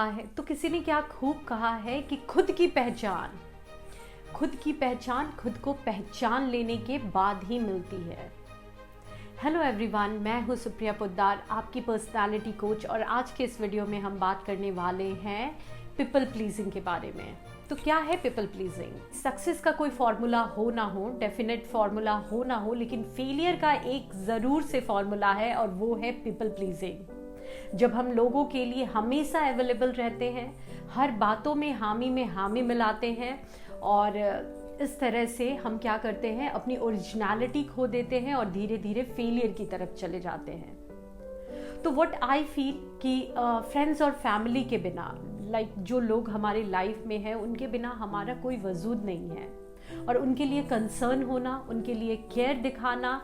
है तो किसी ने क्या खूब कहा है कि खुद की पहचान खुद को पहचान लेने के बाद ही मिलती है। हेलो एवरीवन, मैं हूँ सुप्रिया पोद्दार, आपकी पर्सनालिटी कोच, और आज के इस वीडियो में हम बात करने वाले हैं पीपल प्लीजिंग के बारे में। तो क्या है पीपल प्लीजिंग? सक्सेस का कोई फॉर्मूला हो ना हो, डेफिनेट फॉर्मूला हो ना हो, लेकिन फेलियर का एक ज़रूर से फॉर्मूला है और वो है पीपल प्लीजिंग। जब हम लोगों के लिए हमेशा अवेलेबल रहते हैं, हर बातों में हामी मिलाते हैं, और इस तरह से हम क्या करते हैं, अपनी ओरिजिनलिटी खो देते हैं और धीरे धीरे फेलियर की तरफ चले जाते हैं। तो व्हाट आई फील कि फ्रेंड्स और फैमिली के बिना, जो लोग हमारे लाइफ में हैं, उनके बिना हमारा कोई वजूद नहीं है, और उनके लिए कंसर्न होना, उनके लिए केयर दिखाना,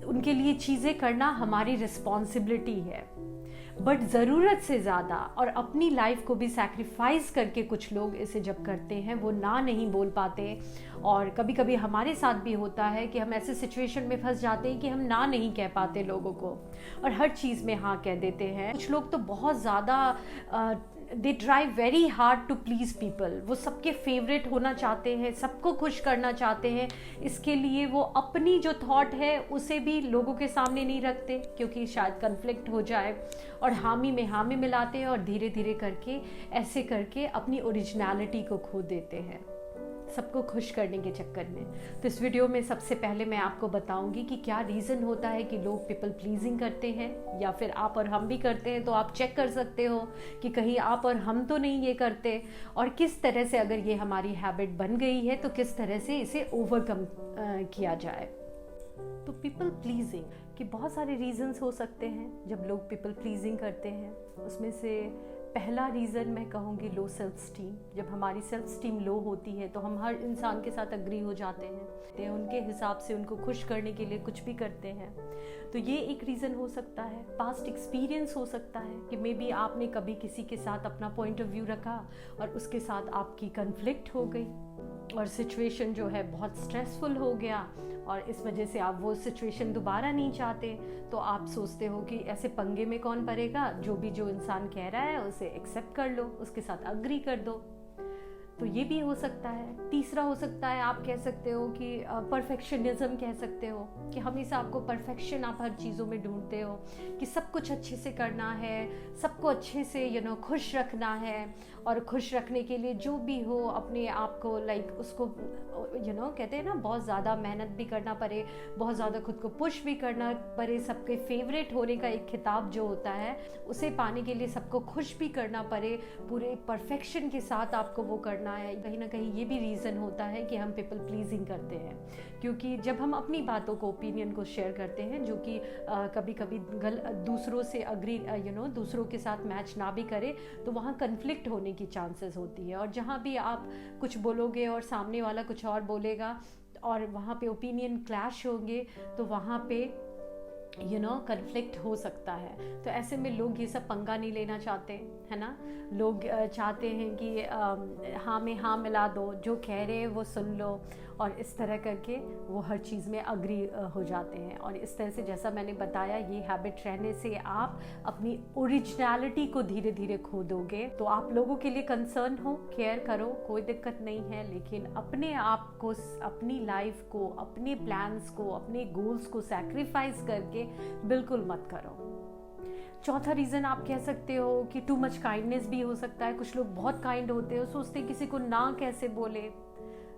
उनके लिए चीज़ें करना हमारी रिस्पॉन्सिबिलिटी है। बट ज़रूरत से ज़्यादा और अपनी लाइफ को भी सैक्रिफाइस करके कुछ लोग इसे जब करते हैं, वो ना नहीं बोल पाते। और कभी कभी हमारे साथ भी होता है कि हम ऐसे सिचुएशन में फंस जाते हैं कि हम ना नहीं कह पाते लोगों को, और हर चीज़ में हाँ कह देते हैं। कुछ लोग तो बहुत ज़्यादा they try very hard to please people. वो सबके फेवरेट होना चाहते हैं, सबको खुश करना चाहते हैं। इसके लिए वो अपनी जो थॉट है उसे भी लोगों के सामने नहीं रखते, क्योंकि शायद कन्फ्लिक्ट हो जाए, और हामी में हामी मिलाते हैं, और धीरे धीरे करके ऐसे करके अपनी ओरिजिनलिटी को खो देते हैं सबको खुश करने के चक्कर में। तो इस वीडियो में सबसे पहले मैं आपको बताऊंगी कि क्या रीज़न होता है कि लोग पीपल प्लीजिंग करते हैं, या फिर आप और हम भी करते हैं। तो आप चेक कर सकते हो कि कहीं आप और हम तो नहीं ये करते, और किस तरह से, अगर ये हमारी हैबिट बन गई है, तो किस तरह से इसे ओवरकम किया जाए। तो पीपल प्लीजिंग के बहुत सारे रीज़न्स हो सकते हैं जब लोग पीपल प्लीजिंग करते हैं। उसमें से पहला रीज़न मैं कहूँगी लो सेल्फ स्टीम। जब हमारी सेल्फ स्टीम लो होती है तो हम हर इंसान के साथ अग्री हो जाते हैं, उनके हिसाब से उनको खुश करने के लिए कुछ भी करते हैं। तो ये एक रीज़न हो सकता है। पास्ट एक्सपीरियंस हो सकता है कि मे बी आपने कभी किसी के साथ अपना पॉइंट ऑफ व्यू रखा और उसके साथ आपकी कन्फ्लिक्ट हो गई, और सिचुएशन जो है बहुत स्ट्रेसफुल हो गया, और इस वजह से आप वो सिचुएशन दोबारा नहीं चाहते। तो आप सोचते हो कि ऐसे पंगे में कौन पड़ेगा, जो इंसान कह रहा है उसे एक्सेप्ट कर लो, उसके साथ अग्री कर दो। तो ये भी हो सकता है। तीसरा हो सकता है, आप कह सकते हो कि परफेक्शनिज्म कह सकते हो, कि हमेशा आपको परफेक्शन, आप हर चीज़ों में ढूंढते हो कि सब कुछ अच्छे से करना है, सबको अच्छे से खुश रखना है, और खुश रखने के लिए जो भी हो अपने आप को उसको कहते हैं ना, बहुत ज़्यादा मेहनत भी करना पड़े, बहुत ज़्यादा खुद को पुश भी करना पड़े, सबके फेवरेट होने का एक खिताब जो होता है उसे पाने के लिए सबको खुश भी करना पड़े, पूरे परफेक्शन के साथ आपको वो करना है। कहीं ना कहीं ये भी रीज़न होता है कि हम पीपल प्लीजिंग करते हैं, क्योंकि जब हम अपनी बातों को, ओपिनियन को शेयर करते हैं, जो कि कभी कभी दूसरों से अग्री दूसरों के साथ मैच ना भी करे, तो वहाँ कन्फ्लिक्ट होने की चांसेस होती है। और जहाँ भी आप कुछ बोलोगे और सामने वाला कुछ और बोलेगा, और वहाँ पे ओपिनियन क्लैश होंगे, तो वहाँ पे कन्फ्लिक्ट हो सकता है। तो ऐसे में लोग ये सब पंगा नहीं लेना चाहते, है ना। लोग चाहते हैं कि हाँ में हाँ मिला दो, जो कह रहे हैं वो सुन लो, और इस तरह करके वो हर चीज़ में अग्री हो जाते हैं। और इस तरह से, जैसा मैंने बताया, ये हैबिट रहने से आप अपनी ओरिजिनलिटी को धीरे धीरे खो दोगे। तो आप लोगों के लिए कंसर्न हो, केयर करो, कोई दिक्कत नहीं है, लेकिन अपने आप को, अपनी लाइफ को, अपने प्लान्स को, अपने गोल्स को सैक्रिफाइस करके बिल्कुल मत करो। चौथा रीज़न आप कह सकते हो कि टू मच काइंडनेस भी हो सकता है। कुछ लोग बहुत काइंड होते हैं, सोचते हैं किसी को ना कैसे बोले।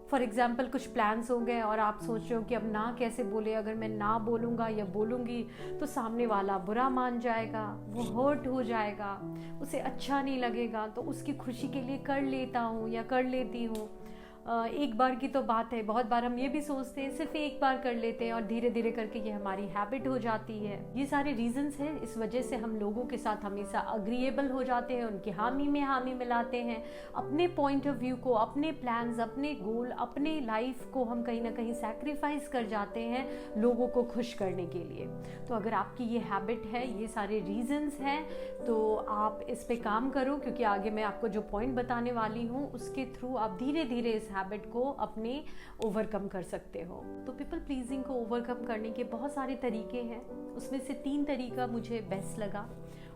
फॉर एग्जाम्पल, कुछ प्लान्स हो गए और आप सोच रहे हो कि अब ना कैसे बोले, अगर मैं ना बोलूँगा या बोलूँगी तो सामने वाला बुरा मान जाएगा, वो हर्ट हो जाएगा, उसे अच्छा नहीं लगेगा, तो उसकी खुशी के लिए कर लेता हूँ या कर लेती हूँ। एक बार की तो बात है, बहुत बार हम ये भी सोचते हैं सिर्फ एक बार कर लेते हैं, और धीरे धीरे करके ये हमारी हैबिट हो जाती है। ये सारे रीजंस हैं, इस वजह से हम लोगों के साथ हमेशा अग्रीएबल हो जाते हैं, उनकी हामी में हामी मिलाते हैं, अपने पॉइंट ऑफ व्यू को, अपने प्लान्स, अपने गोल, अपने लाइफ को हम कहीं ना कहीं सैक्रिफाइस कर जाते हैं लोगों को खुश करने के लिए। तो अगर आपकी ये हैबिट है, ये सारे रीजंस हैं, तो आप इस पे काम करो, क्योंकि आगे मैं आपको जो पॉइंट बताने वाली हूँ उसके थ्रू आप धीरे धीरे इस हैबिट को अपने ओवरकम कर सकते हो। तो पीपल प्लीजिंग को ओवरकम करने के बहुत सारे तरीके हैं, उसमें से 3 तरीका मुझे बेस्ट लगा।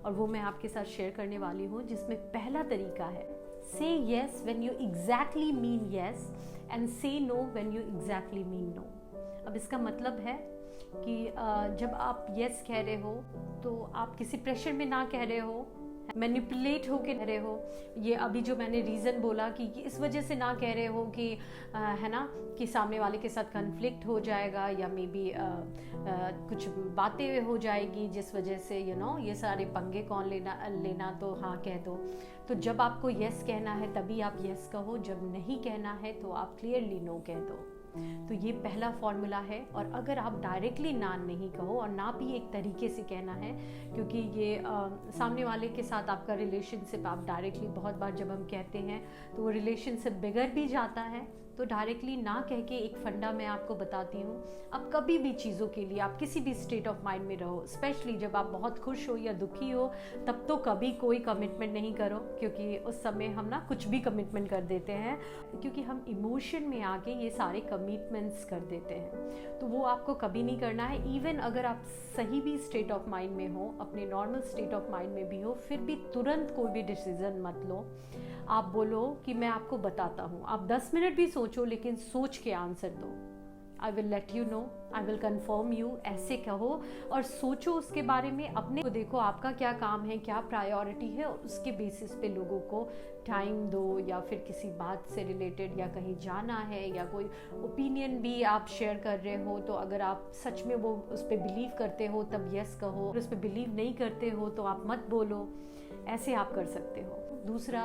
और वो मैं आपके साथ शेयर करने वाली हूँ, जिसमें पहला तरीका है से yes when you exactly mean yes and से no when you exactly mean no. अब इसका मतलब है कि जब आप येस कह रहे हो तो आप किसी प्रेशर में ना कह रहे हो, मैनिपुलेट होके कह रहे हो। ये अभी जो मैंने रीज़न बोला कि इस वजह से ना कह रहे हो कि है ना कि सामने वाले के साथ कन्फ्लिक्ट हो जाएगा या मे बी कुछ बातें हो जाएगी जिस वजह से ये सारे पंगे कौन लेना, तो हाँ कह दो। तो जब आपको येस कहना है तभी आप येस कहो, जब नहीं कहना है तो आप क्लियरली नो कह दो। तो ये पहला फॉर्मूला है। और अगर आप डायरेक्टली ना नहीं कहो और ना भी एक तरीके से कहना है, क्योंकि ये सामने वाले के साथ आपका रिलेशनशिप आप डायरेक्टली बहुत बार जब हम कहते हैं तो वो रिलेशनशिप बिगड़ भी जाता है। तो डायरेक्टली ना कह के एक फंडा मैं आपको बताती हूँ। अब कभी भी चीज़ों के लिए आप किसी भी स्टेट ऑफ माइंड में रहो, स्पेशली जब आप बहुत खुश हो या दुखी हो, तब तो कभी कोई कमिटमेंट नहीं करो, क्योंकि उस समय हम ना कुछ भी कमिटमेंट कर देते हैं, क्योंकि हम इमोशन में आके ये सारे कमिटमेंट्स कर देते हैं। तो वो आपको कभी नहीं करना है। इवन अगर आप सही भी स्टेट ऑफ माइंड में हो, अपने नॉर्मल स्टेट ऑफ माइंड में भी हो, फिर भी तुरंत कोई भी डिसीजन मत लो। आप बोलो कि मैं आपको बताता हूँ, आप 10 मिनट भी सोचो, लेकिन सोच के आंसर दो। I will let you know, I will confirm you, ऐसे कहो और सोचो उसके बारे में। अपने को देखो आपका क्या काम है, क्या प्रायोरिटी है, और उसके बेसिस पे लोगों को टाइम दो। या फिर किसी बात से रिलेटेड या कहीं जाना है या कोई ओपिनियन भी आप शेयर कर रहे हो, तो अगर आप सच में वो उस पर बिलीव करते हो तब यस कहो, अगर उस पर बिलीव नहीं करते हो तो आप मत बोलो। ऐसे आप कर सकते हो। दूसरा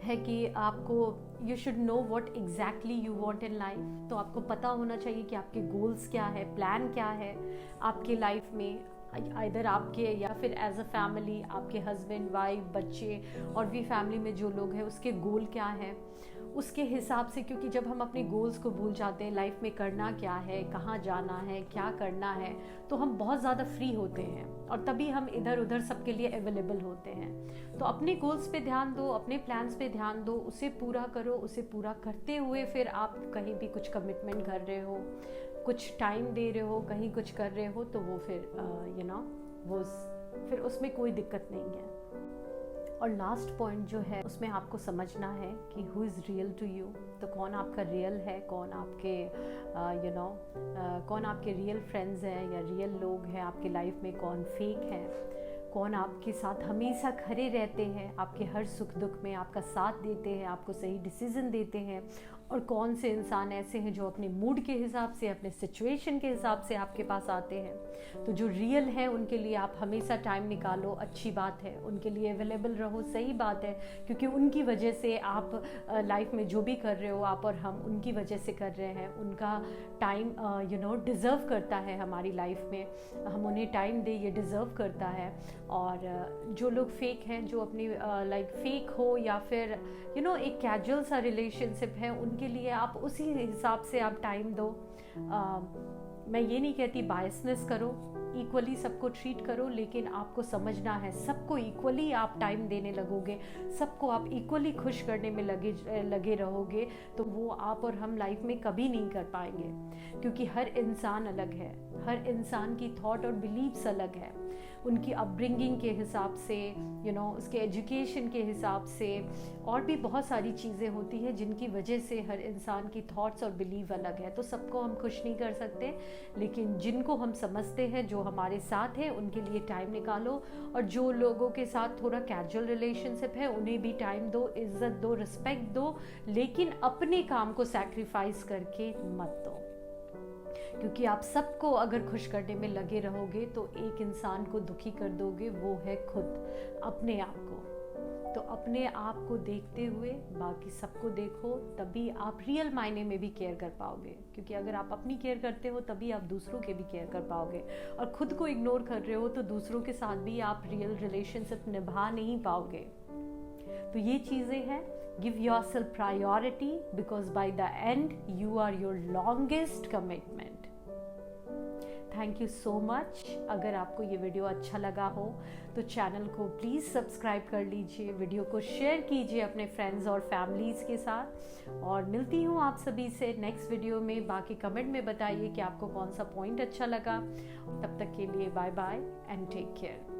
है कि आपको you should know what exactly you want in life. तो आपको पता होना चाहिए कि आपके गोल्स क्या है, प्लान क्या है आपके लाइफ में, इधर आपके या फिर एज अ फैमिली, आपके हस्बैंड, वाइफ, बच्चे और भी फैमिली में जो लोग हैं उसके गोल क्या है, उसके हिसाब से। क्योंकि जब हम अपने गोल्स को भूल जाते हैं, लाइफ में करना क्या है, कहाँ जाना है, क्या करना है, तो हम बहुत ज़्यादा फ्री होते हैं और तभी हम इधर उधर सबके लिए अवेलेबल होते हैं। तो अपने गोल्स पे ध्यान दो, अपने प्लान्स पे ध्यान दो, उसे पूरा करो। उसे पूरा करते हुए फिर आप कहीं भी कुछ कमिटमेंट कर रहे हो, कुछ टाइम दे रहे हो, कहीं कुछ कर रहे हो, तो वो फिर वो फिर उसमें कोई दिक्कत नहीं है। और लास्ट पॉइंट जो है उसमें आपको समझना है कि who is real to you. तो कौन आपका रियल है, कौन आपके कौन आपके रियल फ्रेंड्स हैं या रियल लोग हैं आपकी लाइफ में, कौन फेक है, कौन आपके साथ हमेशा खड़े रहते हैं, आपके हर सुख दुख में आपका साथ देते हैं, आपको सही डिसीजन देते हैं, और कौन से इंसान ऐसे हैं जो अपने मूड के हिसाब से, अपने सिचुएशन के हिसाब से आपके पास आते हैं। तो जो रियल है उनके लिए आप हमेशा टाइम निकालो, अच्छी बात है, उनके लिए अवेलेबल रहो, सही बात है, क्योंकि उनकी वजह से आप लाइफ में जो भी कर रहे हो, आप और हम उनकी वजह से कर रहे हैं। उनका टाइम डिज़र्व करता है हमारी लाइफ में, हम उन्हें टाइम दें, ये डिज़र्व करता है। और जो लोग फेक हैं, जो अपनी लाइक फेक हो या फिर एक कैजुअल सा रिलेशनशिप है, उनके लिए आप उसी हिसाब से आप टाइम दो। मैं ये नहीं कहती बायसनेस करो, इक्वली सबको ट्रीट करो, लेकिन आपको समझना है सबको इक्वली आप टाइम देने लगोगे, सबको आप इक्वली खुश करने में लगे रहोगे, तो वो आप और हम लाइफ में कभी नहीं कर पाएंगे। क्योंकि हर इंसान अलग है, हर इंसान की थॉट और बिलीव्स अलग है, उनकी अपब्रिंगिंग के हिसाब से, उसके एजुकेशन के हिसाब से, और भी बहुत सारी चीज़ें होती हैं जिनकी वजह से हर इंसान की थॉट्स और बिलीव अलग है। तो सबको हम खुश नहीं कर सकते, लेकिन जिनको हम समझते हैं, जो हमारे साथ हैं, उनके लिए टाइम निकालो। और जो लोगों के साथ थोड़ा कैजुअल रिलेशनशिप है, उन्हें भी टाइम दो, इज्जत दो, रिस्पेक्ट दो, लेकिन अपने काम को सैक्रिफाइस करके मत दो। क्योंकि आप सबको अगर खुश करने में लगे रहोगे तो एक इंसान को दुखी कर दोगे, वो है खुद, अपने आप को। तो अपने आप को देखते हुए बाकी सबको देखो, तभी आप रियल मायने में भी केयर कर पाओगे। क्योंकि अगर आप अपनी केयर करते हो तभी आप दूसरों के भी केयर कर पाओगे, और खुद को इग्नोर कर रहे हो तो दूसरों के साथ भी आप रियल रिलेशनशिप निभा नहीं पाओगे। तो ये चीज़ें हैं, give yourself priority, because by the end you are your longest commitment. Thank you so much. अगर आपको ये वीडियो अच्छा लगा हो तो चैनल को प्लीज़ सब्सक्राइब कर लीजिए, वीडियो को शेयर कीजिए अपने फ्रेंड्स और फैमिलीज़ के साथ, और मिलती हूँ आप सभी से नेक्स्ट वीडियो में। बाकी कमेंट में बताइए कि आपको कौन सा पॉइंट अच्छा लगा। तब तक के लिए bye bye and take care.